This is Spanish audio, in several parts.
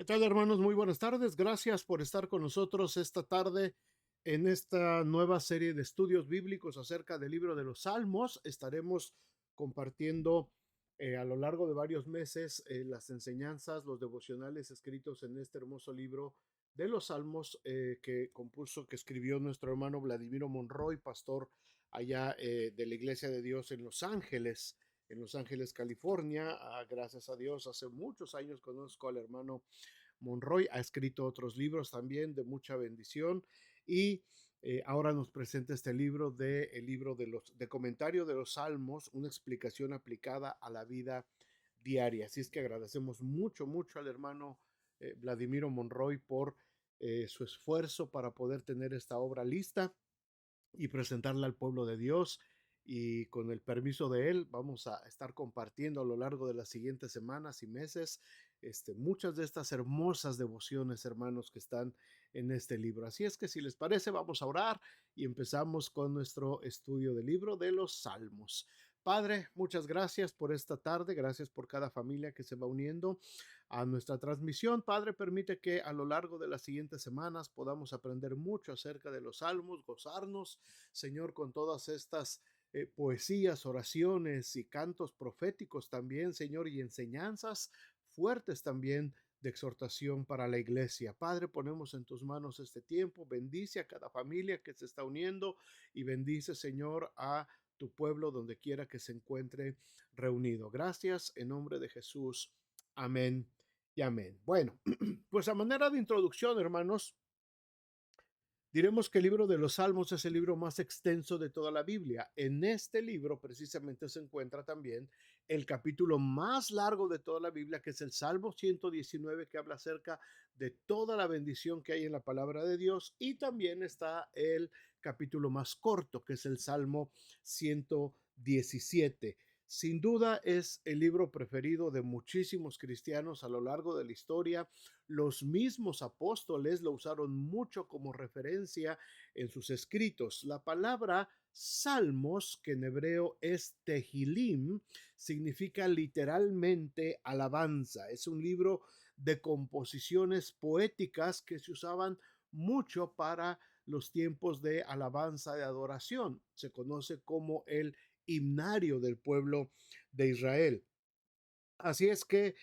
¿Qué tal, hermanos? Muy buenas tardes. Gracias por estar con nosotros esta tarde en esta nueva serie de estudios bíblicos acerca del libro de los Salmos. Estaremos compartiendo a lo largo de varios meses las enseñanzas, los devocionales escritos en este hermoso libro de los Salmos que escribió nuestro hermano Vladimiro Monroy, pastor allá de la Iglesia de Dios en Los Ángeles, California. Gracias a Dios, hace muchos años conozco al hermano Monroy. Ha escrito otros libros también de mucha bendición y ahora nos presenta este libro el libro de comentario de los Salmos, una explicación aplicada a la vida diaria. Así es que agradecemos mucho al hermano Vladimiro Monroy por su esfuerzo para poder tener esta obra lista y presentarla al pueblo de Dios. Y con el permiso de él, vamos a estar compartiendo a lo largo de las siguientes semanas y meses muchas de estas hermosas devociones, hermanos, que están en este libro. Así es que si les parece, vamos a orar y empezamos con nuestro estudio del libro de los Salmos. Padre, muchas gracias por esta tarde, gracias por cada familia que se va uniendo a nuestra transmisión. Padre, permite que a lo largo de las siguientes semanas podamos aprender mucho acerca de los salmos, gozarnos, Señor, con todas estas poesías, oraciones y cantos proféticos también, Señor, y enseñanzas fuertes también de exhortación para la iglesia. Padre, ponemos en tus manos este tiempo, bendice a cada familia que se está uniendo y bendice, Señor, a tu pueblo donde quiera que se encuentre reunido. Gracias en nombre de Jesús. Amén y amén. Bueno, pues a manera de introducción, hermanos, diremos que el libro de los Salmos es el libro más extenso de toda la Biblia. En este libro precisamente se encuentra también el capítulo más largo de toda la Biblia, que es el Salmo 119, que habla acerca de toda la bendición que hay en la palabra de Dios. Y también está el capítulo más corto, que es el Salmo 117. Sin duda es el libro preferido de muchísimos cristianos a lo largo de la historia. Los mismos apóstoles lo usaron mucho como referencia en sus escritos. La palabra salmos, que en hebreo es tehilim, significa literalmente alabanza. Es un libro de composiciones poéticas que se usaban mucho para los tiempos de alabanza, de adoración. Se conoce como el himnario del pueblo de Israel. Así es que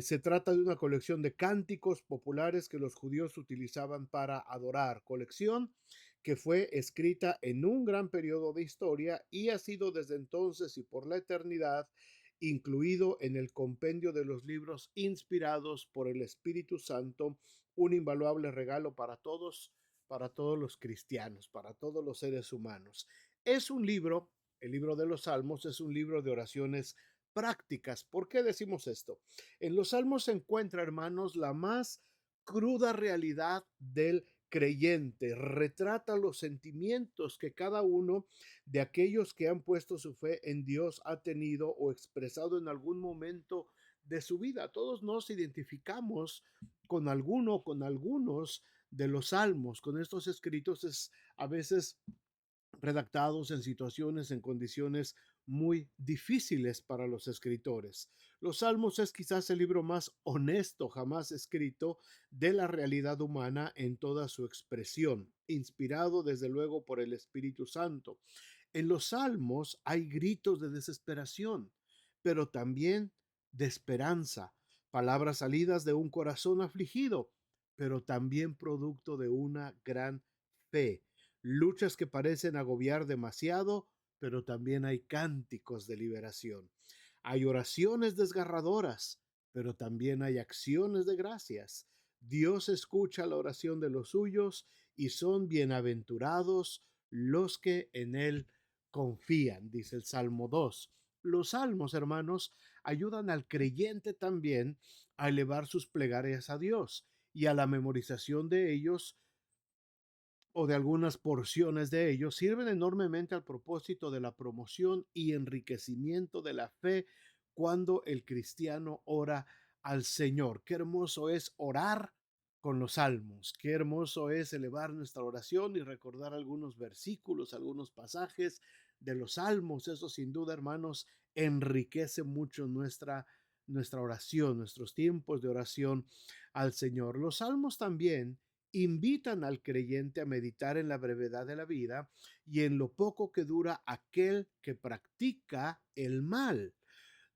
se trata de una colección de cánticos populares que los judíos utilizaban para adorar, colección que fue escrita en un gran periodo de historia y ha sido desde entonces y por la eternidad incluido en el compendio de los libros inspirados por el Espíritu Santo, un invaluable regalo para todos los cristianos, para todos los seres humanos. Es un libro, el libro de los Salmos es un libro de oraciones prácticas. ¿Por qué decimos esto? En los salmos se encuentra, hermanos, la más cruda realidad del creyente. Retrata los sentimientos que cada uno de aquellos que han puesto su fe en Dios ha tenido o expresado en algún momento de su vida. Todos nos identificamos con alguno, con algunos de los salmos, con estos escritos. Es a veces redactados en situaciones, en condiciones muy difíciles para los escritores. Los Salmos es quizás el libro más honesto jamás escrito de la realidad humana en toda su expresión, inspirado desde luego por el Espíritu Santo. En los Salmos hay gritos de desesperación, pero también de esperanza, palabras salidas de un corazón afligido, pero también producto de una gran fe, luchas que parecen agobiar demasiado, pero también hay cánticos de liberación. Hay oraciones desgarradoras, pero también hay acciones de gracias. Dios escucha la oración de los suyos y son bienaventurados los que en Él confían, dice el Salmo 2. Los salmos, hermanos, ayudan al creyente también a elevar sus plegarias a Dios y a la memorización de ellos o de algunas porciones de ellos sirven enormemente al propósito de la promoción y enriquecimiento de la fe cuando el cristiano ora al Señor. Qué hermoso es orar con los salmos, qué hermoso es elevar nuestra oración y recordar algunos versículos, algunos pasajes de los salmos. Eso sin duda, hermanos, enriquece mucho nuestra nuestra oración, nuestros tiempos de oración al Señor. Los salmos también invitan al creyente a meditar en la brevedad de la vida y en lo poco que dura aquel que practica el mal.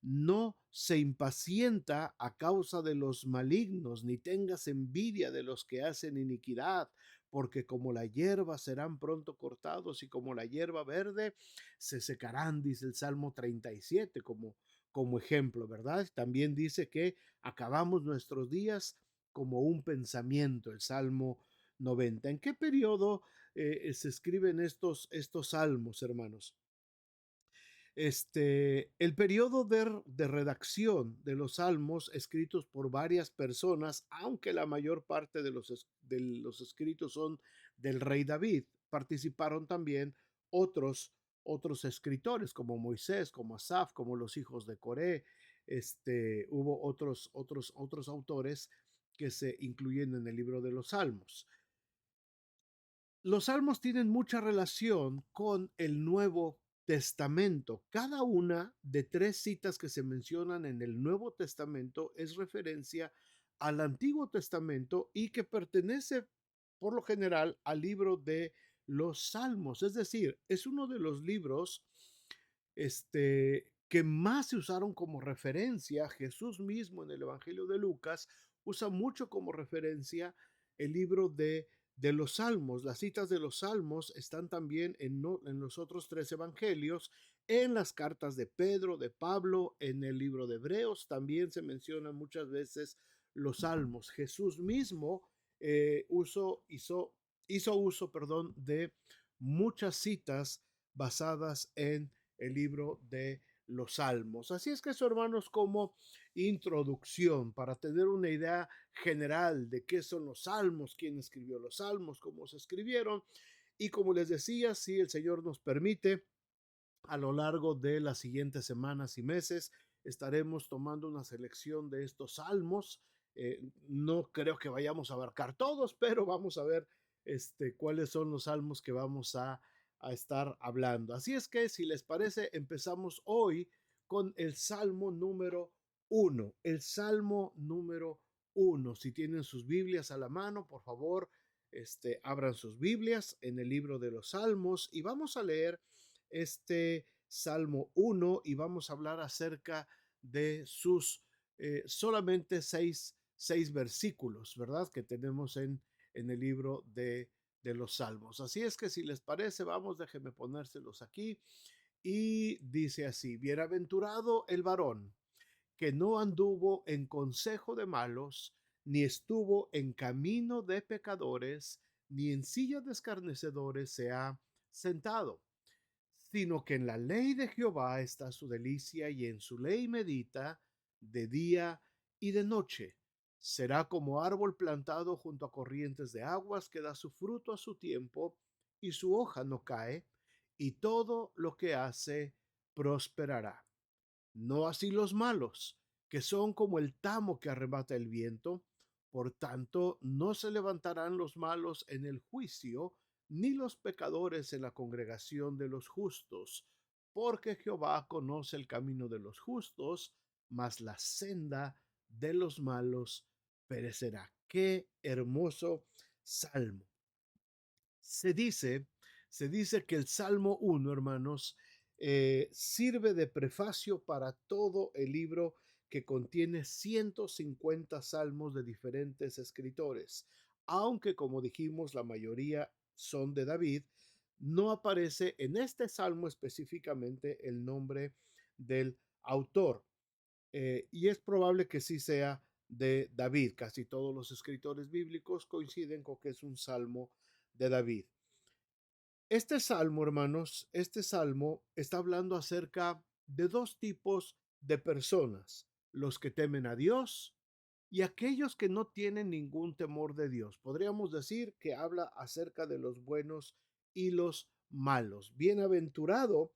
No se impacienta a causa de los malignos, ni tengas envidia de los que hacen iniquidad, porque como la hierba serán pronto cortados y como la hierba verde se secarán, dice el Salmo 37 como ejemplo, ¿verdad? También dice que acabamos nuestros días como un pensamiento, el Salmo 90. ¿En qué periodo se escriben estos salmos, hermanos? El periodo de redacción de los salmos escritos por varias personas, aunque la mayor parte de los escritos son del rey David, participaron también otros escritores como Moisés, como Asaf, como los hijos de Coré. Hubo otros autores que se incluyen en el libro de los salmos. Los salmos tienen mucha relación con el Nuevo Testamento. Cada una de tres citas que se mencionan en el Nuevo Testamento es referencia al Antiguo Testamento y que pertenece por lo general al libro de los Salmos. Es decir, es uno de los libros que más se usaron como referencia. Jesús mismo en el Evangelio de Lucas usa mucho como referencia el libro de los Salmos. Las citas de los Salmos están también en los otros tres evangelios, en las cartas de Pedro, de Pablo, en el libro de Hebreos también se mencionan muchas veces los Salmos. Jesús mismo hizo uso, perdón, de muchas citas basadas en el libro de los Salmos. Así es que eso, hermanos, como introducción para tener una idea general de qué son los Salmos, quién escribió los Salmos, cómo se escribieron. Y como les decía, si el Señor nos permite, a lo largo de las siguientes semanas y meses estaremos tomando una selección de estos salmos. No creo que vayamos a abarcar todos, pero vamos a ver cuáles son los salmos que vamos a estar hablando. Así es que, si les parece, empezamos hoy con el salmo número uno. El salmo número uno. Si tienen sus Biblias a la mano, por favor, abran sus Biblias en el libro de los Salmos y vamos a leer este Salmo 1 y vamos a hablar acerca de sus solamente seis versículos, ¿verdad? Que tenemos en el libro de los Salmos. Así es que, si les parece, vamos, déjenme ponérselos aquí. Y dice así: bienaventurado el varón que no anduvo en consejo de malos, ni estuvo en camino de pecadores, ni en silla de escarnecedores se ha sentado, sino que en la ley de Jehová está su delicia y en su ley medita de día y de noche. Será como árbol plantado junto a corrientes de aguas que da su fruto a su tiempo y su hoja no cae, y todo lo que hace prosperará. No así los malos, que son como el tamo que arrebata el viento. Por tanto, no se levantarán los malos en el juicio, ni los pecadores en la congregación de los justos, porque Jehová conoce el camino de los justos, mas la senda de los malos perecerá. Qué hermoso salmo. Se dice, se dice que el Salmo 1, hermanos, sirve de prefacio para todo el libro, que contiene 150 salmos de diferentes escritores. Aunque, como dijimos, la mayoría son de David, no aparece en este salmo específicamente el nombre del autor. Y es probable que sí sea de David. Casi todos los escritores bíblicos coinciden con que es un salmo de David. Este salmo, hermanos, este salmo está hablando acerca de dos tipos de personas: los que temen a Dios y aquellos que no tienen ningún temor de Dios. Podríamos decir que habla acerca de los buenos y los malos. Bienaventurado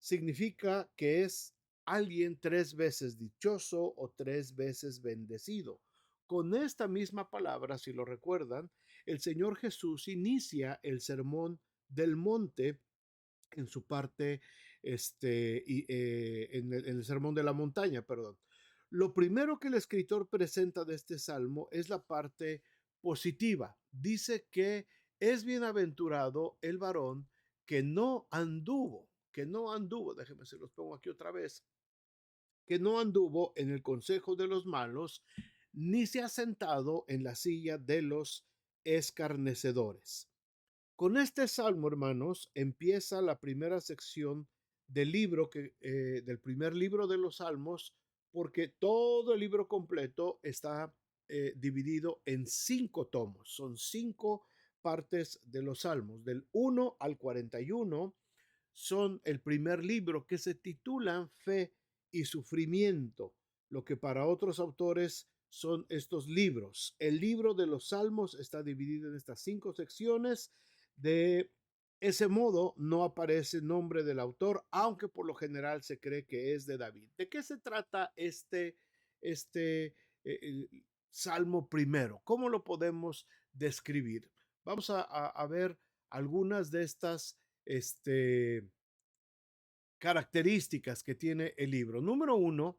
significa que es alguien tres veces dichoso o tres veces bendecido. Con esta misma palabra, si lo recuerdan, el Señor Jesús inicia el sermón del monte en su parte, en el sermón de la montaña, perdón. Lo primero que el escritor presenta de este salmo es la parte positiva. Dice que es bienaventurado el varón que no anduvo, déjenme se los pongo aquí otra vez, que no anduvo en el consejo de los malos, ni se ha sentado en la silla de los escarnecedores. Con este salmo, hermanos, empieza la primera sección del primer libro de los salmos, porque todo el libro completo está dividido en 5 tomos. Son 5 partes de los salmos, del 1 al 41. Son el primer libro que se titulan Fe y Sufrimiento, lo que para otros autores son estos libros. El libro de los Salmos está dividido en estas 5 secciones. De ese modo no aparece nombre del autor, aunque por lo general se cree que es de David. ¿De qué se trata el Salmo primero? ¿Cómo lo podemos describir? Vamos a ver algunas de estas características que tiene el libro. Número uno,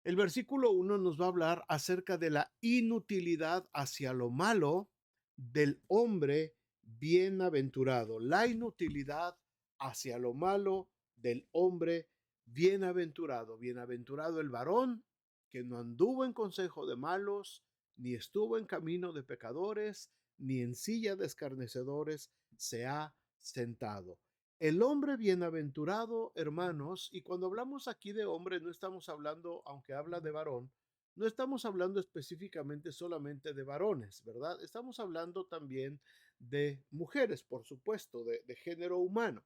el versículo 1 nos va a hablar acerca de la inutilidad hacia lo malo del hombre bienaventurado. La inutilidad hacia lo malo del hombre bienaventurado. Bienaventurado el varón que no anduvo en consejo de malos, ni estuvo en camino de pecadores, ni en silla de escarnecedores se ha sentado. El hombre bienaventurado, hermanos, y cuando hablamos aquí de hombre, no estamos hablando, aunque habla de varón, no estamos hablando específicamente solamente de varones, ¿verdad? Estamos hablando también de mujeres, por supuesto, de género humano,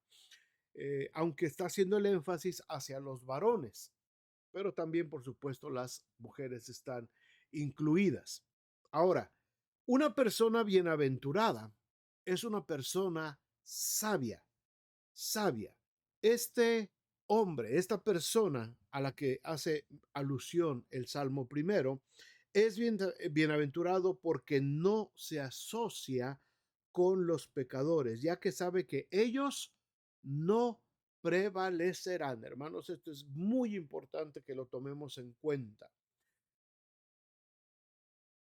aunque está haciendo el énfasis hacia los varones, pero también, por supuesto, las mujeres están incluidas. Ahora, una persona bienaventurada es una persona sabia, sabia. Este hombre, esta persona a la que hace alusión el Salmo primero, es bienaventurado porque no se asocia con los pecadores, ya que sabe que ellos no prevalecerán. Hermanos, esto es muy importante que lo tomemos en cuenta.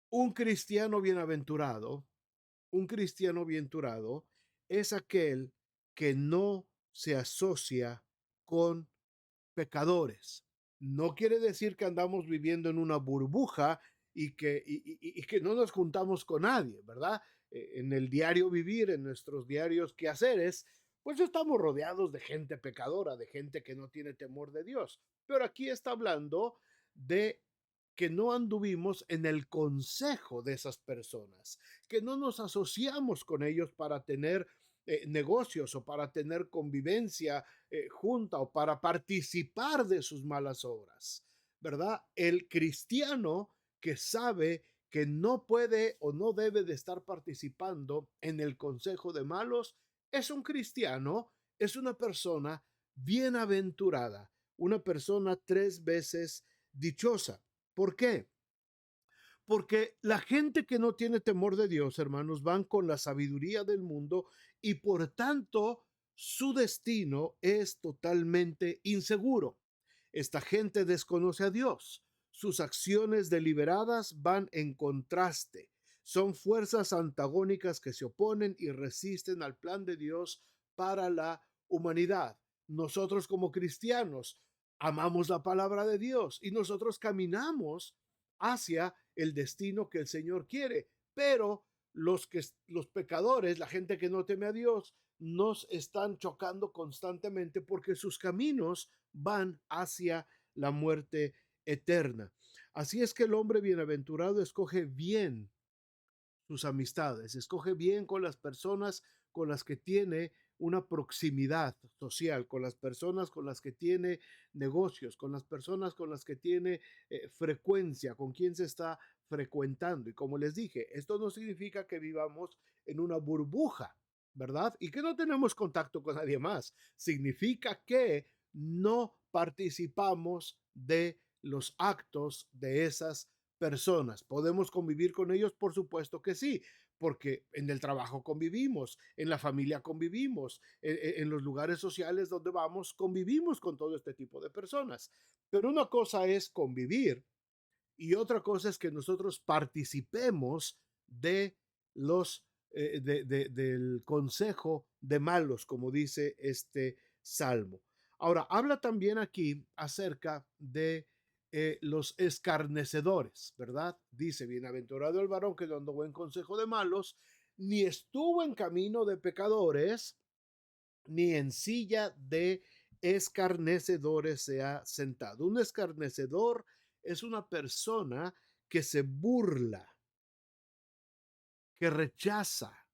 Un cristiano bienaventurado, un cristiano bienaventurado es aquel que no se asocia con pecadores. No quiere decir que andamos viviendo en una burbuja y que no nos juntamos con nadie, ¿verdad? En el diario vivir, en nuestros diarios quehaceres, pues estamos rodeados de gente pecadora, de gente que no tiene temor de Dios. Pero aquí está hablando de que no anduvimos en el consejo de esas personas, que no nos asociamos con ellos para tener negocios o para tener convivencia junta o para participar de sus malas obras, ¿verdad? El cristiano que sabe que no puede o no debe de estar participando en el consejo de malos, es un cristiano, es una persona bienaventurada, una persona 3 veces dichosa. ¿Por qué? Porque la gente que no tiene temor de Dios, hermanos, van con la sabiduría del mundo y por tanto su destino es totalmente inseguro. Esta gente desconoce a Dios. Sus acciones deliberadas van en contraste. Son fuerzas antagónicas que se oponen y resisten al plan de Dios para la humanidad. Nosotros como cristianos amamos la palabra de Dios y nosotros caminamos hacia el destino que el Señor quiere, pero los pecadores, la gente que no teme a Dios, nos están chocando constantemente porque sus caminos van hacia la muerte eterna. Así es que el hombre bienaventurado escoge bien sus amistades, escoge bien con las personas con las que tiene una proximidad social, con las personas con las que tiene negocios, con las personas con las que tiene frecuencia, con quien se está frecuentando. Y como les dije, esto no significa que vivamos en una burbuja, ¿verdad? Y que no tenemos contacto con nadie más. Significa que no participamos de los actos de esas personas. ¿Podemos convivir con ellos? Por supuesto que sí, porque en el trabajo convivimos, en la familia convivimos, en los lugares sociales donde vamos convivimos con todo este tipo de personas. Pero una cosa es convivir y otra cosa es que nosotros participemos de los del consejo de malos, como dice este salmo. Ahora, habla también aquí acerca de los escarnecedores, ¿verdad? Dice, bienaventurado el varón que no andó en consejo de malos, ni estuvo en camino de pecadores, ni en silla de escarnecedores se ha sentado. Un escarnecedor es una persona que se burla, que rechaza,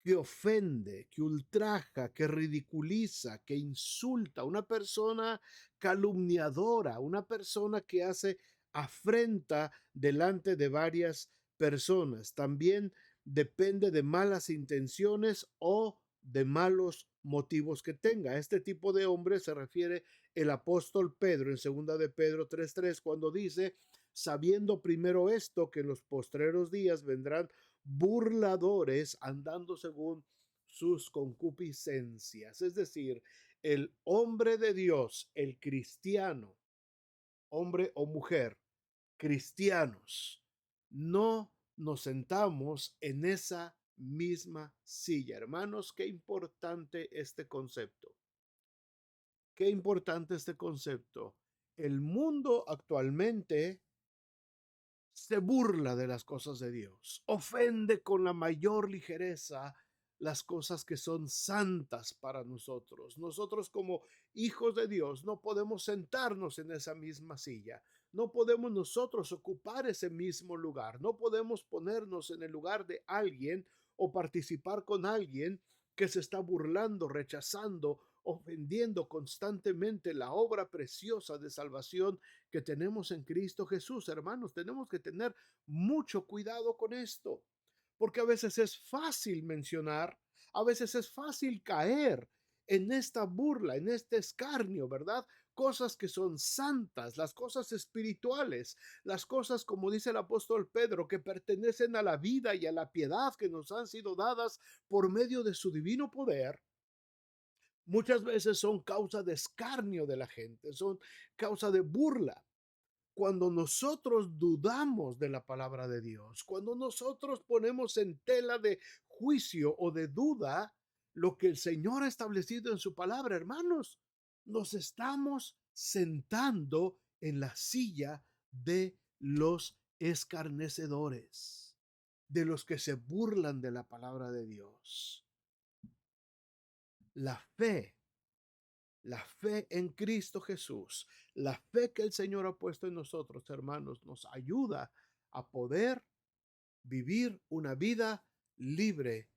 que ofende, que ultraja, que ridiculiza, que insulta, una persona calumniadora, una persona que hace afrenta delante de varias personas. También depende de malas intenciones o de malos motivos que tenga. Este tipo de hombre se refiere el apóstol Pedro en segunda de Pedro 3:3 cuando dice, sabiendo primero esto, que en los postreros días vendrán burladores andando según sus concupiscencias. Es decir, el hombre de Dios, el cristiano, hombre o mujer, cristianos, no nos sentamos en esa misma silla. Hermanos, qué importante este concepto. Qué importante este concepto. El mundo actualmente se burla de las cosas de Dios, ofende con la mayor ligereza las cosas que son santas para nosotros. Nosotros como hijos de Dios no podemos sentarnos en esa misma silla, no podemos nosotros ocupar ese mismo lugar, no podemos ponernos en el lugar de alguien o participar con alguien que se está burlando, rechazando, ofendiendo constantemente la obra preciosa de salvación que tenemos en Cristo Jesús. Hermanos, tenemos que tener mucho cuidado con esto, porque a veces es fácil mencionar, a veces es fácil caer en esta burla, en este escarnio, ¿verdad? Cosas que son santas, las cosas espirituales, las cosas, como dice el apóstol Pedro, que pertenecen a la vida y a la piedad que nos han sido dadas por medio de su divino poder, muchas veces son causa de escarnio de la gente, son causa de burla. Cuando nosotros dudamos de la palabra de Dios, cuando nosotros ponemos en tela de juicio o de duda lo que el Señor ha establecido en su palabra, hermanos, nos estamos sentando en la silla de los escarnecedores, de los que se burlan de la palabra de Dios. La fe La fe en Cristo Jesús, la fe que el Señor ha puesto en nosotros, hermanos, nos ayuda a poder vivir una vida libre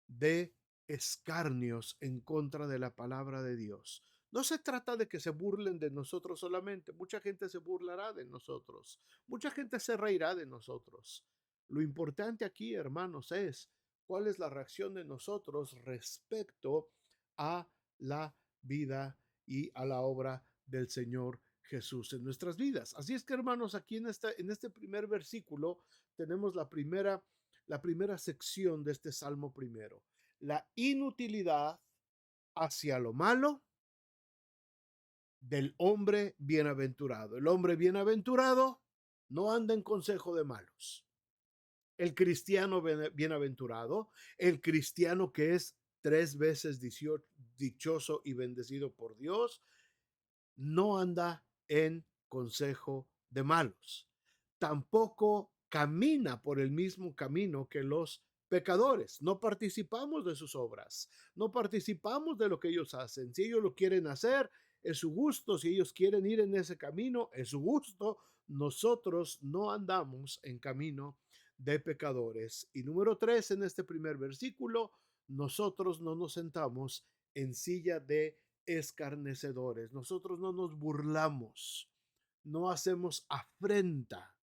de escarnios en contra de la palabra de Dios. No se trata de que se burlen de nosotros solamente. Mucha gente se burlará de nosotros. Mucha gente se reirá de nosotros. Lo importante aquí, hermanos, es cuál es la reacción de nosotros respecto a la vida y a la obra del Señor Jesús en nuestras vidas. Así es que, hermanos, aquí en este primer versículo tenemos la primera sección de este Salmo primero. La inutilidad hacia lo malo del hombre bienaventurado. El hombre bienaventurado no anda en consejo de malos. El cristiano bienaventurado, el cristiano que es tres veces dichoso y bendecido por Dios, no anda en consejo de malos. Tampoco camina por el mismo camino que los pecadores. No participamos de sus obras, no participamos de lo que ellos hacen. Si ellos lo quieren hacer, es su gusto. Si ellos quieren ir en ese camino, es su gusto. Nosotros no andamos en camino de pecadores. Y número 3, en este primer versículo, nosotros no nos sentamos en silla de escarnecedores. Nosotros no nos burlamos, no hacemos afrenta,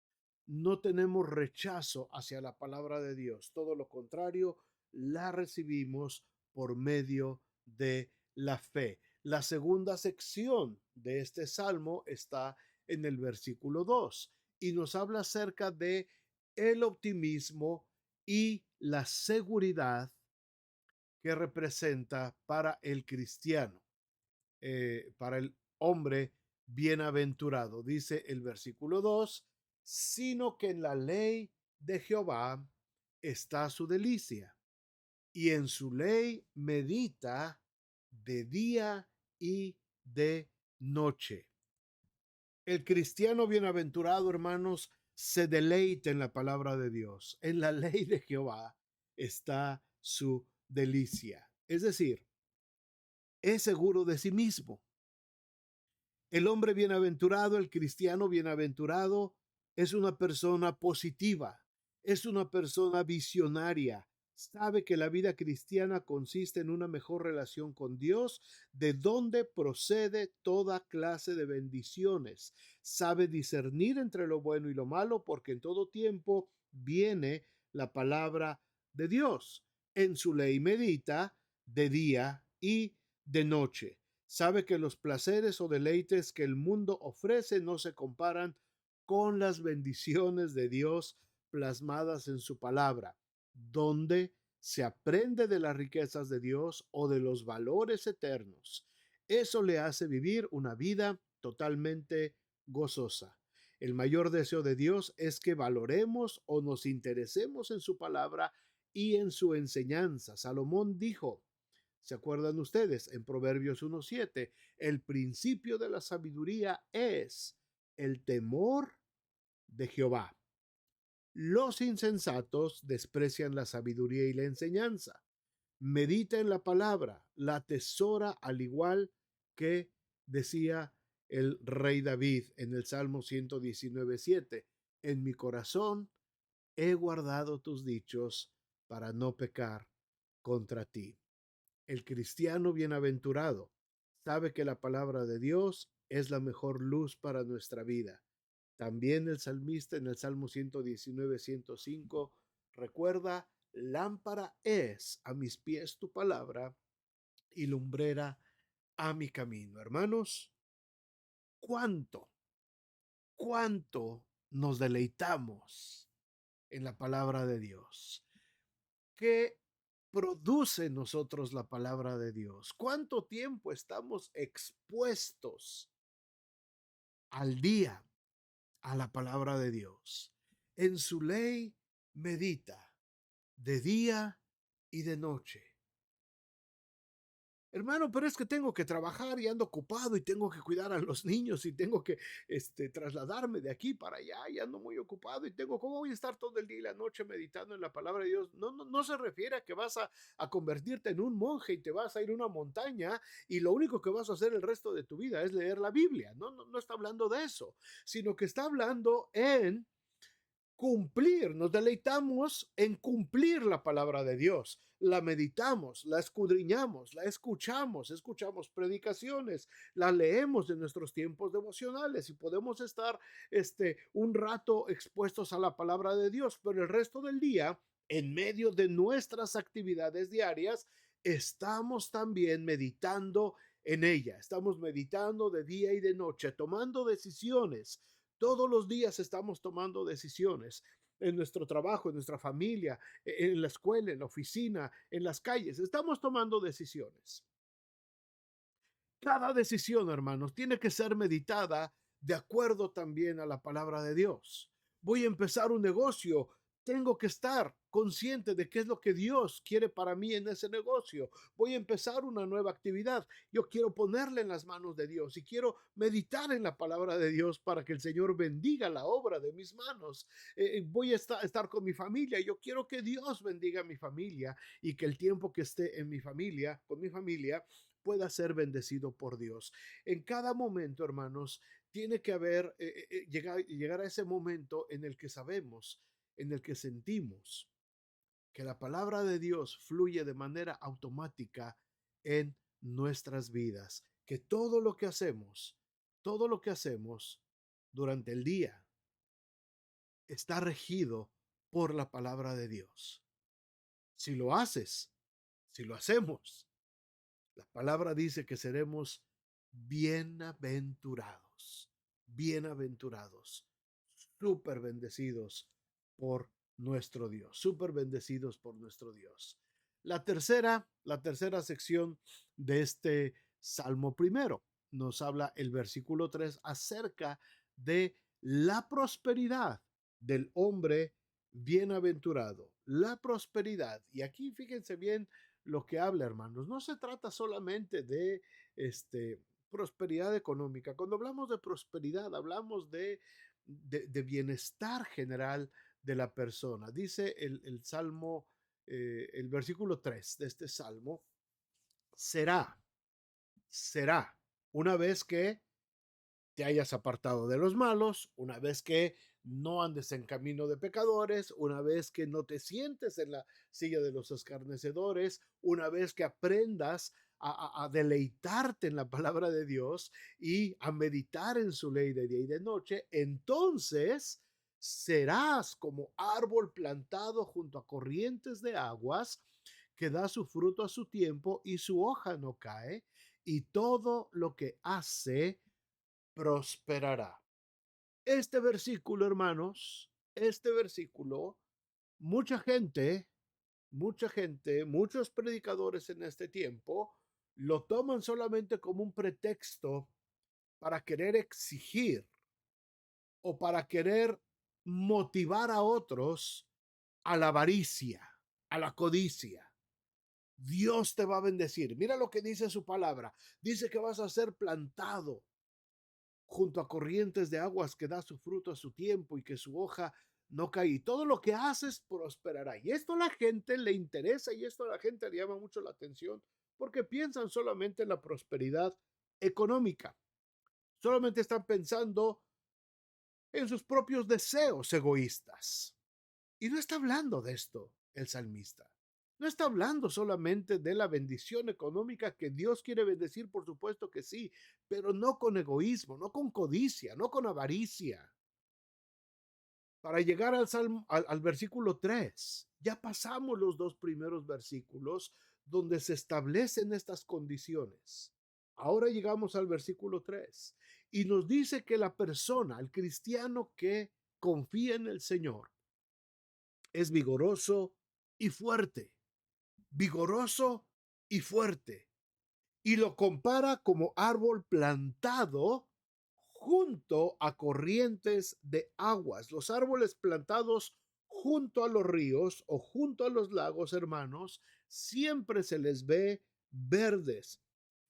no tenemos rechazo hacia la palabra de Dios. Todo lo contrario, la recibimos por medio de la fe. La segunda sección de este salmo está en el versículo 2 y nos habla acerca de el optimismo y la seguridad que representa para el cristiano, para el hombre bienaventurado. Dice el versículo 2, sino que en la ley de Jehová está su delicia, y en su ley medita de día y de noche. El cristiano bienaventurado, hermanos, se deleita en la palabra de Dios. En la ley de Jehová está su delicia. Es decir, es seguro de sí mismo. El hombre bienaventurado, el cristiano bienaventurado, es una persona positiva, es una persona visionaria. Sabe que la vida cristiana consiste en una mejor relación con Dios, de donde procede toda clase de bendiciones. Sabe discernir entre lo bueno y lo malo, porque en todo tiempo viene la palabra de Dios. En su ley medita de día y de noche. Sabe que los placeres o deleites que el mundo ofrece no se comparan con las bendiciones de Dios plasmadas en su palabra, donde se aprende de las riquezas de Dios o de los valores eternos. Eso le hace vivir una vida totalmente gozosa. El mayor deseo de Dios es que valoremos o nos interesemos en su palabra y en su enseñanza. Salomón dijo, ¿se acuerdan ustedes? En Proverbios 1:7, el principio de la sabiduría es el temor de Jehová. Los insensatos desprecian la sabiduría y la enseñanza. Medita en la palabra, la atesora al igual que decía el rey David en el Salmo 119:7. En mi corazón he guardado tus dichos para no pecar contra ti. El cristiano bienaventurado sabe que la palabra de Dios es la mejor luz para nuestra vida. También el salmista en el Salmo 119:105 recuerda, lámpara es a mis pies tu palabra y lumbrera a mi camino. Hermanos, ¿cuánto, cuánto nos deleitamos en la palabra de Dios? ¿Qué produce en nosotros la palabra de Dios? ¿Cuánto tiempo estamos expuestos al día a la palabra de Dios? En su ley medita de día y de noche. Hermano, pero es que tengo que trabajar y ando ocupado y tengo que cuidar a los niños y tengo que trasladarme de aquí para allá y ando muy ocupado y tengo, ¿cómo voy a estar todo el día y la noche meditando en la palabra de Dios? No, no, no se refiere a que vas a convertirte en un monje y te vas a ir a una montaña y lo único que vas a hacer el resto de tu vida es leer la Biblia. No, no, no está hablando de eso, sino que está hablando en cumplir, nos deleitamos en cumplir la palabra de Dios. La meditamos, la escudriñamos, la escuchamos, escuchamos predicaciones, la leemos en nuestros tiempos devocionales y podemos estar un rato expuestos a la palabra de Dios, pero el resto del día, en medio de nuestras actividades diarias, estamos también meditando en ella. Estamos meditando de día y de noche, tomando decisiones. Todos los días estamos tomando decisiones en nuestro trabajo, en nuestra familia, en la escuela, en la oficina, en las calles. Estamos tomando decisiones. Cada decisión, hermanos, tiene que ser meditada de acuerdo también a la palabra de Dios. Voy a empezar un negocio. Tengo que estar consciente de qué es lo que Dios quiere para mí en ese negocio. Voy a empezar una nueva actividad. Yo quiero ponerle en las manos de Dios y quiero meditar en la palabra de Dios para que el Señor bendiga la obra de mis manos. Voy a estar con mi familia. Yo quiero que Dios bendiga a mi familia y que el tiempo que esté en mi familia, con mi familia, pueda ser bendecido por Dios. En cada momento, hermanos, tiene que haber, llegar a ese momento en el que sabemos, en el que sentimos que la palabra de Dios fluye de manera automática en nuestras vidas, que todo lo que hacemos durante el día está regido por la palabra de Dios. Si lo haces, si lo hacemos, la palabra dice que seremos bienaventurados, bienaventurados, súper bendecidos por nuestro Dios, súper bendecidos por nuestro Dios. La tercera sección de este Salmo primero nos habla el versículo 3 acerca de la prosperidad del hombre bienaventurado. La prosperidad. Y aquí fíjense bien lo que habla, hermanos. No se trata solamente de prosperidad económica. Cuando hablamos de prosperidad, hablamos de bienestar general de la persona. Dice el Salmo, el versículo 3 de este Salmo, será, una vez que te hayas apartado de los malos, una vez que no andes en camino de pecadores, una vez que no te sientes en la silla de los escarnecedores, una vez que aprendas a deleitarte en la palabra de Dios y a meditar en su ley de día y de noche, entonces serás como árbol plantado junto a corrientes de aguas que da su fruto a su tiempo y su hoja no cae, y todo lo que hace prosperará. Este versículo, hermanos, este versículo, muchos predicadores en este tiempo lo toman solamente como un pretexto para querer exigir o para querer motivar a otros a la avaricia, a la codicia. Dios te va a bendecir. Mira lo que dice su palabra. Dice que vas a ser plantado junto a corrientes de aguas que da su fruto a su tiempo y que su hoja no cae. Y todo lo que haces prosperará. Y esto a la gente le interesa y esto a la gente le llama mucho la atención porque piensan solamente en la prosperidad económica. Solamente están pensando en sus propios deseos egoístas. Y no está hablando de esto el salmista. No está hablando solamente de la bendición económica que Dios quiere bendecir, por supuesto que sí, pero no con egoísmo, no con codicia, no con avaricia. Para llegar al versículo 3, ya pasamos los dos primeros versículos donde se establecen estas condiciones. Ahora llegamos al versículo 3 y nos dice que la persona, el cristiano que confía en el Señor, es vigoroso y fuerte, vigoroso y fuerte. Y lo compara como árbol plantado junto a corrientes de aguas. Los árboles plantados junto a los ríos o junto a los lagos, hermanos, siempre se les ve verdes,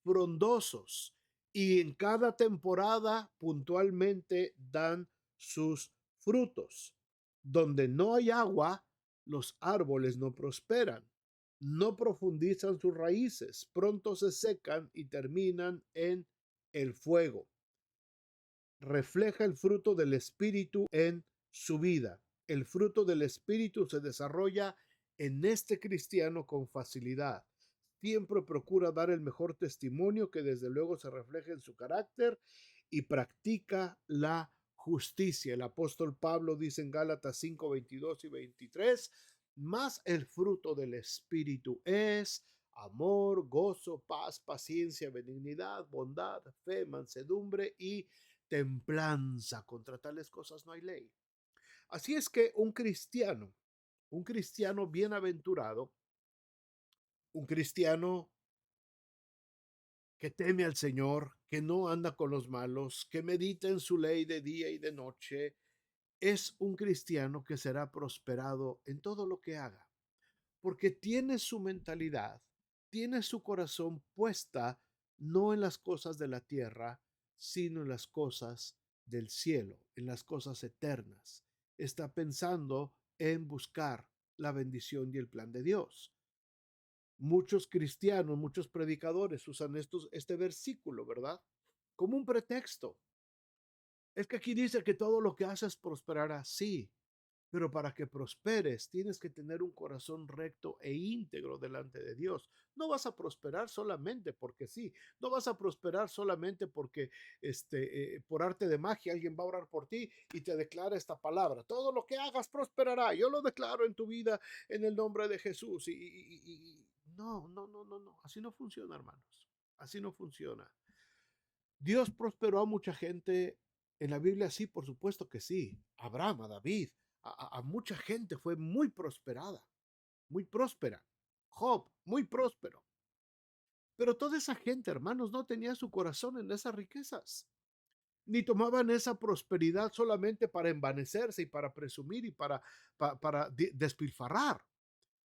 frondosos, y en cada temporada puntualmente dan sus frutos. Donde no hay agua, los árboles no prosperan, no profundizan sus raíces, pronto se secan y terminan en el fuego. Refleja el fruto del Espíritu en su vida. El fruto del Espíritu se desarrolla en este cristiano con facilidad. Siempre procura dar el mejor testimonio que desde luego se refleja en su carácter y practica la justicia. El apóstol Pablo dice en Gálatas 5, 22 y 23, más el fruto del Espíritu es amor, gozo, paz, paciencia, benignidad, bondad, fe, mansedumbre y templanza. Contra tales cosas no hay ley. Así es que un cristiano bienaventurado, un cristiano que teme al Señor, que no anda con los malos, que medita en su ley de día y de noche, es un cristiano que será prosperado en todo lo que haga, porque tiene su mentalidad, tiene su corazón puesta no en las cosas de la tierra, sino en las cosas del cielo, en las cosas eternas. Está pensando en buscar la bendición y el plan de Dios. Muchos cristianos, muchos predicadores usan este versículo, ¿verdad? Como un pretexto. Es que aquí dice que todo lo que haces prosperará, sí, pero para que prosperes, tienes que tener un corazón recto e íntegro delante de Dios. No vas a prosperar solamente porque sí. No vas a prosperar solamente porque por arte de magia alguien va a orar por ti y te declara esta palabra. Todo lo que hagas prosperará. Yo lo declaro en tu vida en el nombre de Jesús. No, no, no, no, no. Así no funciona, hermanos. Así no funciona. Dios prosperó a mucha gente en la Biblia, sí, por supuesto que sí. A Abraham, a David, a mucha gente fue muy prosperada, muy próspera. Job, muy próspero. Pero toda esa gente, hermanos, no tenía su corazón en esas riquezas, ni tomaban esa prosperidad solamente para envanecerse y para presumir y para despilfarrar.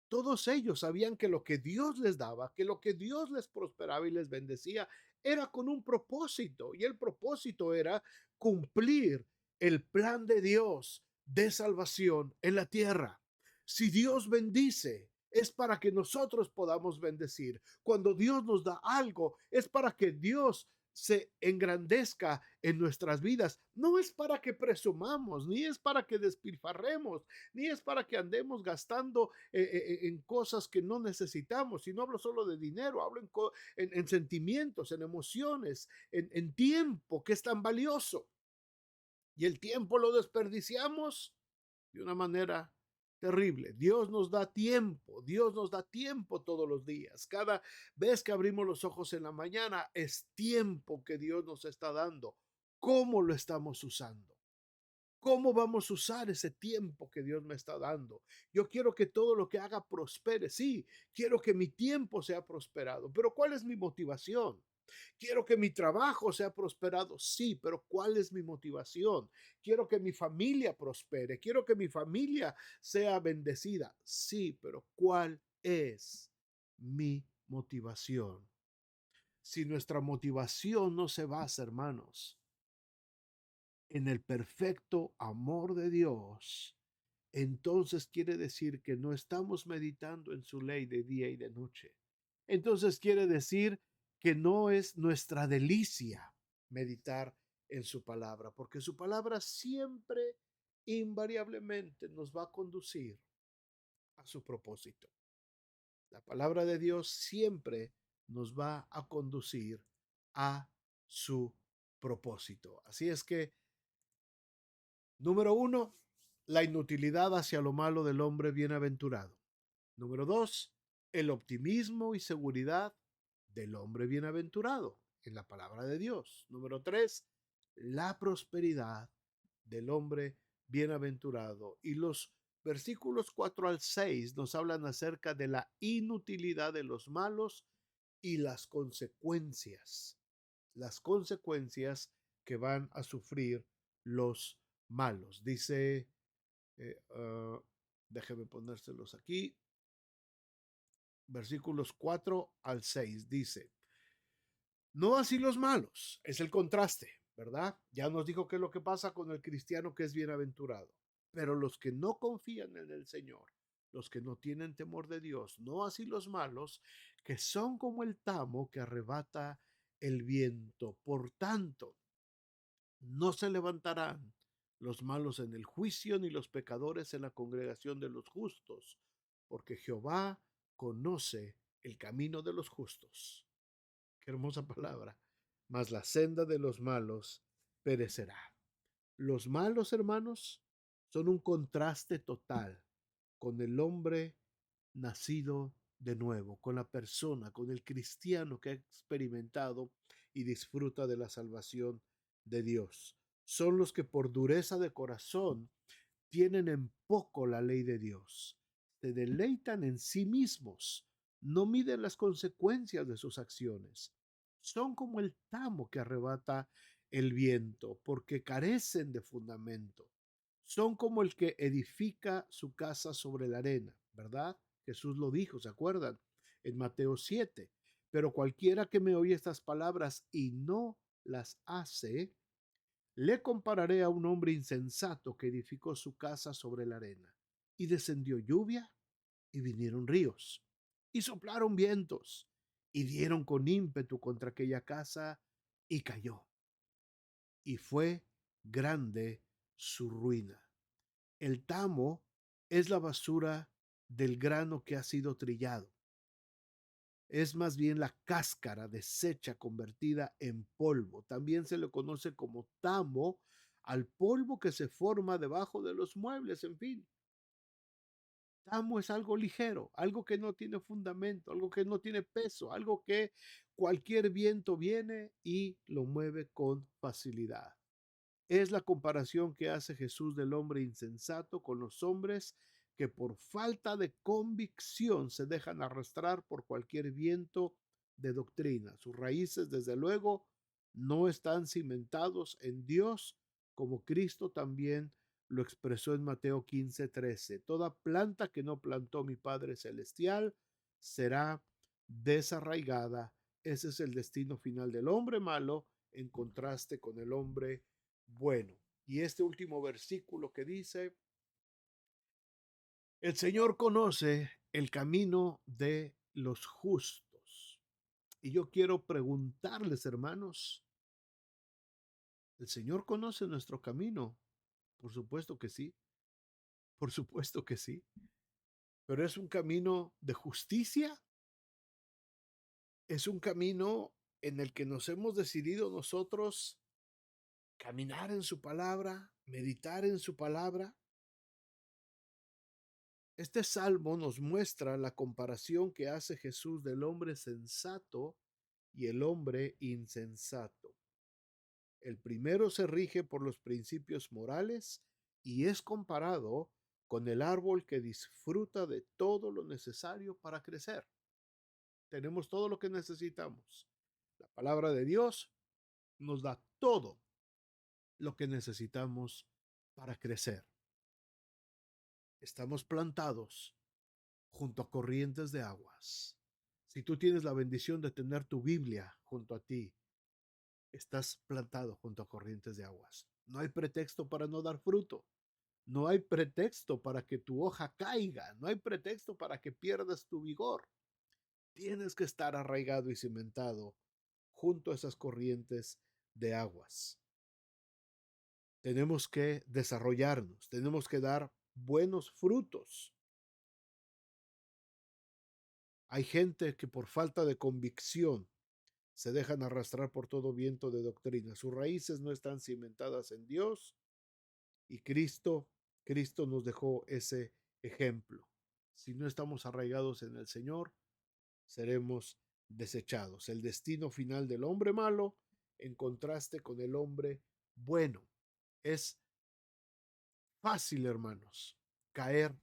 Todos ellos sabían que lo que Dios les daba, que lo que Dios les prosperaba y les bendecía, era con un propósito. Y el propósito era cumplir el plan de Dios de salvación en la tierra. Si Dios bendice, es para que nosotros podamos bendecir. Cuando Dios nos da algo, es para que Dios se engrandezca en nuestras vidas. No es para que presumamos, ni es para que despilfarremos, ni es para que andemos gastando en cosas que no necesitamos. Y no hablo solo de dinero, hablo en sentimientos, en emociones, en tiempo que es tan valioso. Y el tiempo lo desperdiciamos de una manera terrible. Dios nos da tiempo todos los días. Cada vez que abrimos los ojos en la mañana es tiempo que Dios nos está dando. ¿Cómo lo estamos usando? ¿Cómo vamos a usar ese tiempo que Dios me está dando? Yo quiero que todo lo que haga prospere. Sí, quiero que mi tiempo sea prosperado. Pero ¿cuál es mi motivación? Quiero que mi trabajo sea prosperado. Sí, pero ¿cuál es mi motivación? Quiero que mi familia prospere. Quiero que mi familia sea bendecida. Sí, pero ¿cuál es mi motivación? Si nuestra motivación no se basa, hermanos, en el perfecto amor de Dios, entonces quiere decir que no estamos meditando en su ley de día y de noche. Entonces quiere decir que no es nuestra delicia meditar en su palabra, porque su palabra siempre, invariablemente, nos va a conducir a su propósito. La palabra de Dios siempre nos va a conducir a su propósito. Así es que número uno, la inutilidad hacia lo malo del hombre bienaventurado. Número dos, el optimismo y seguridad del hombre bienaventurado en la palabra de Dios. Número tres, la prosperidad del hombre bienaventurado. Y los versículos 4 al 6 nos hablan acerca de la inutilidad de los malos y las consecuencias que van a sufrir los malos. Dice, déjeme ponérselos aquí, versículos 4 al 6 dice, no así los malos, es el contraste, ¿verdad? Ya nos dijo qué es lo que pasa con el cristiano que es bienaventurado, pero los que no confían en el Señor, los que no tienen temor de Dios, no así los malos, que son como el tamo que arrebata el viento. Por tanto, no se levantarán los malos en el juicio, ni los pecadores en la congregación de los justos, porque Jehová conoce el camino de los justos. Qué hermosa palabra. Mas la senda de los malos perecerá. Los malos, hermanos, son un contraste total con el hombre nacido de nuevo, con la persona, con el cristiano que ha experimentado y disfruta de la salvación de Dios. Son los que por dureza de corazón tienen en poco la ley de Dios, se deleitan en sí mismos, no miden las consecuencias de sus acciones. Son como el tamo que arrebata el viento, porque carecen de fundamento. Son como el que edifica su casa sobre la arena, ¿verdad? Jesús lo dijo, ¿se acuerdan? En Mateo 7. Pero cualquiera que me oye estas palabras y no las hace, le compararé a un hombre insensato que edificó su casa sobre la arena. Y descendió lluvia, y vinieron ríos, y soplaron vientos, y dieron con ímpetu contra aquella casa, y cayó. Y fue grande su ruina. El tamo es la basura del grano que ha sido trillado. Es más bien la cáscara deshecha convertida en polvo. También se le conoce como tamo al polvo que se forma debajo de los muebles, en fin. Tamo es algo ligero, algo que no tiene fundamento, algo que no tiene peso, algo que cualquier viento viene y lo mueve con facilidad. Es la comparación que hace Jesús del hombre insensato con los hombres que por falta de convicción se dejan arrastrar por cualquier viento de doctrina. Sus raíces, desde luego, no están cimentados en Dios, como Cristo también lo expresó en Mateo 15:13. Toda planta que no plantó mi Padre Celestial será desarraigada. Ese es el destino final del hombre malo en contraste con el hombre bueno. Y este último versículo que dice, el Señor conoce el camino de los justos. Y yo quiero preguntarles, hermanos, ¿el Señor conoce nuestro camino? Por supuesto que sí, por supuesto que sí. Pero es un camino de justicia, es un camino en el que nos hemos decidido nosotros caminar en su palabra, meditar en su palabra. Este salmo nos muestra la comparación que hace Jesús del hombre sensato y el hombre insensato. El primero se rige por los principios morales y es comparado con el árbol que disfruta de todo lo necesario para crecer. Tenemos todo lo que necesitamos. La palabra de Dios nos da todo lo que necesitamos para crecer. Estamos plantados junto a corrientes de aguas. Si tú tienes la bendición de tener tu Biblia junto a ti, estás plantado junto a corrientes de aguas. No hay pretexto para no dar fruto. No hay pretexto para que tu hoja caiga. No hay pretexto para que pierdas tu vigor. Tienes que estar arraigado y cimentado junto a esas corrientes de aguas. Tenemos que desarrollarnos, tenemos que dar buenos frutos. Hay gente que por falta de convicción se dejan arrastrar por todo viento de doctrina. Sus raíces no están cimentadas en Dios y Cristo nos dejó ese ejemplo. Si no estamos arraigados en el Señor, seremos desechados. El destino final del hombre malo en contraste con el hombre bueno. Es fácil, hermanos, caer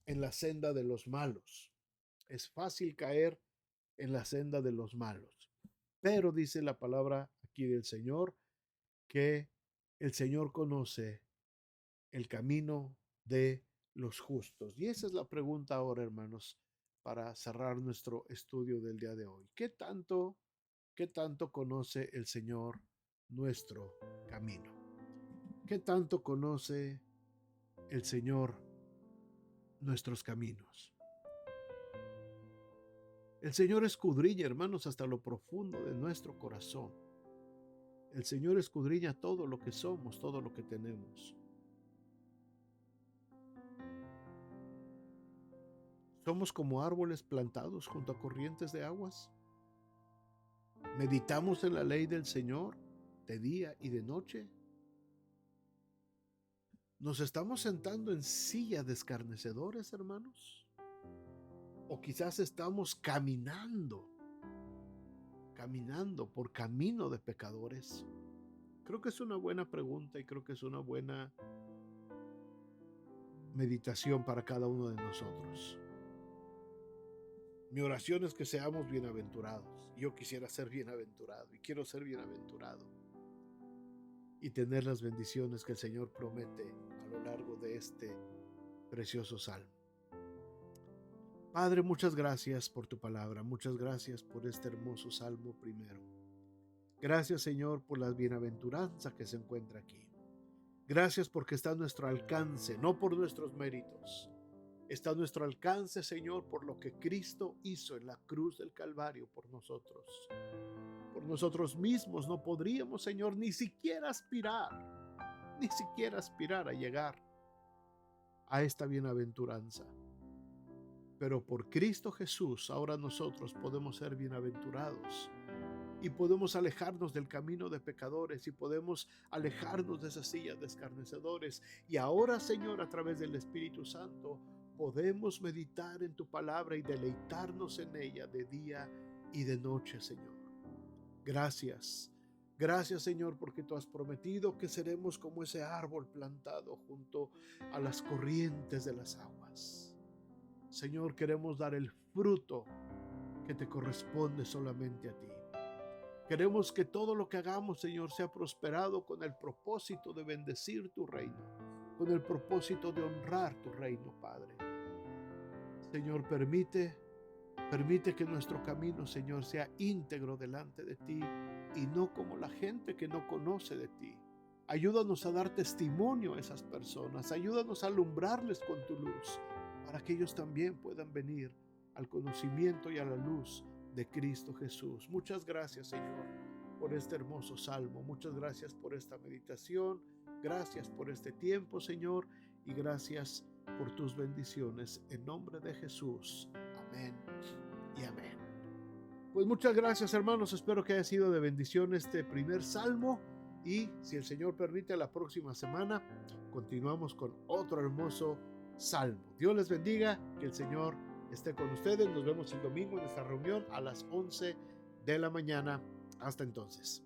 en la senda de los malos. Es fácil caer en la senda de los malos. Pero dice la palabra aquí del Señor que el Señor conoce el camino de los justos. Y esa es la pregunta ahora, hermanos, para cerrar nuestro estudio del día de hoy. Qué tanto conoce el Señor nuestro camino? ¿Qué tanto conoce el Señor nuestros caminos? El Señor escudriña, hermanos, hasta lo profundo de nuestro corazón. El Señor escudriña todo lo que somos, todo lo que tenemos. Somos como árboles plantados junto a corrientes de aguas. Meditamos en la ley del Señor de día y de noche. ¿Nos estamos sentando en silla de escarnecedores, hermanos? ¿O quizás estamos caminando por camino de pecadores? Creo que es una buena pregunta y creo que es una buena meditación para cada uno de nosotros. Mi oración es que seamos bienaventurados. Yo quisiera ser bienaventurado y quiero ser bienaventurado y tener las bendiciones que el Señor promete a lo largo de este precioso salmo. Padre, muchas gracias por tu palabra, muchas gracias por este hermoso salmo primero. Gracias, Señor, por la bienaventuranza que se encuentra aquí. Gracias porque está a nuestro alcance, no por nuestros méritos. Está a nuestro alcance, Señor, por lo que Cristo hizo en la cruz del Calvario por nosotros. Por nosotros mismos no podríamos, Señor, ni siquiera aspirar a llegar a esta bienaventuranza. Pero por Cristo Jesús, ahora nosotros podemos ser bienaventurados y podemos alejarnos del camino de pecadores y podemos alejarnos de esas sillas de escarnecedores. Y ahora, Señor, a través del Espíritu Santo, podemos meditar en tu palabra y deleitarnos en ella de día y de noche, Señor. Gracias. Gracias, Señor, porque tú has prometido que seremos como ese árbol plantado junto a las corrientes de las aguas. Señor, queremos dar el fruto que te corresponde solamente a ti. Queremos que todo lo que hagamos, Señor, sea prosperado con el propósito de bendecir tu reino, con el propósito de honrar tu reino, Padre. Señor, permite que nuestro camino, Señor, sea íntegro delante de ti y no como la gente que no conoce de ti. Ayúdanos a dar testimonio a esas personas, ayúdanos a alumbrarles con tu luz, para que ellos también puedan venir al conocimiento y a la luz de Cristo Jesús. Muchas gracias, Señor, por este hermoso salmo. Muchas gracias por esta meditación. Gracias por este tiempo, Señor, y gracias por tus bendiciones. En nombre de Jesús. Amén y amén. Pues muchas gracias, hermanos. Espero que haya sido de bendición este primer salmo. Y si el Señor permite, la próxima semana continuamos con otro hermoso salmo. Dios les bendiga, que el Señor esté con ustedes. Nos vemos el domingo en esta reunión a las 11 de la mañana. Hasta entonces.